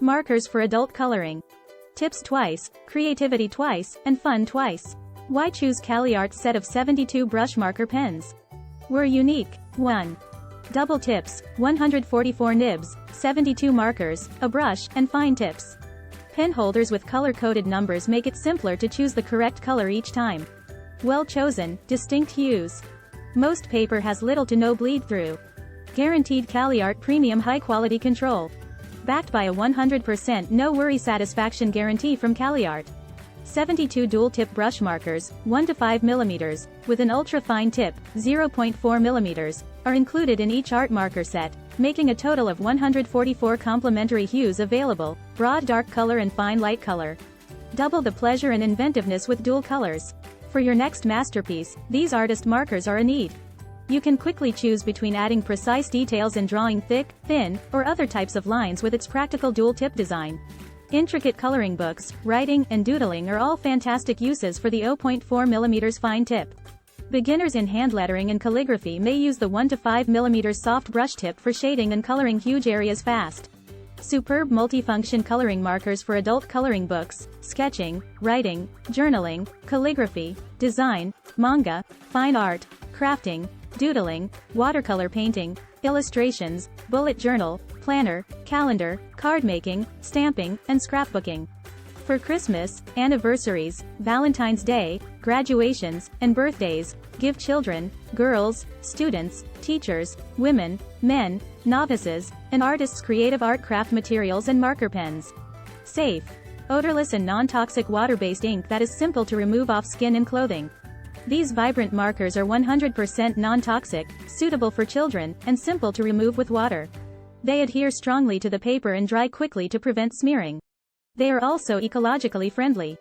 Markers for adult coloring. Tips twice, creativity twice, and fun twice. Why choose Caliart set of 72 brush marker pens? We're unique. 1. Double tips, 144 nibs, 72 markers, a brush, and fine tips. Pen holders with color-coded numbers make it simpler to choose the correct color each time. Well-chosen, distinct hues. Most paper has little to no bleed-through. Guaranteed Caliart premium high-quality control. Backed by a 100% no-worry satisfaction guarantee from Caliart. 72 dual-tip brush markers, 1 to 5 mm, with an ultra-fine tip, 0.4 mm, are included in each art marker set, making a total of 144 complementary hues available, broad dark color and fine light color. Double the pleasure and inventiveness with dual colors. For your next masterpiece, these artist markers are a need. You can quickly choose between adding precise details and drawing thick, thin, or other types of lines with its practical dual-tip design. Intricate coloring books, writing, and doodling are all fantastic uses for the 0.4 mm fine tip. Beginners in hand lettering and calligraphy may use the 1 to 5 mm soft brush tip for shading and coloring huge areas fast. Superb multifunction coloring markers for adult coloring books, sketching, writing, journaling, calligraphy, design, manga, fine art, crafting, doodling, watercolor painting, illustrations, bullet journal, planner, calendar, card making, stamping, and scrapbooking. For Christmas, anniversaries, Valentine's Day, graduations, and birthdays, give children, girls, students, teachers, women, men, novices, and artists creative art craft materials and marker pens. Safe, odorless and non-toxic water-based ink that is simple to remove off skin and clothing. These vibrant markers are 100% non-toxic, suitable for children, and simple to remove with water. They adhere strongly to the paper and dry quickly to prevent smearing. They are also ecologically friendly.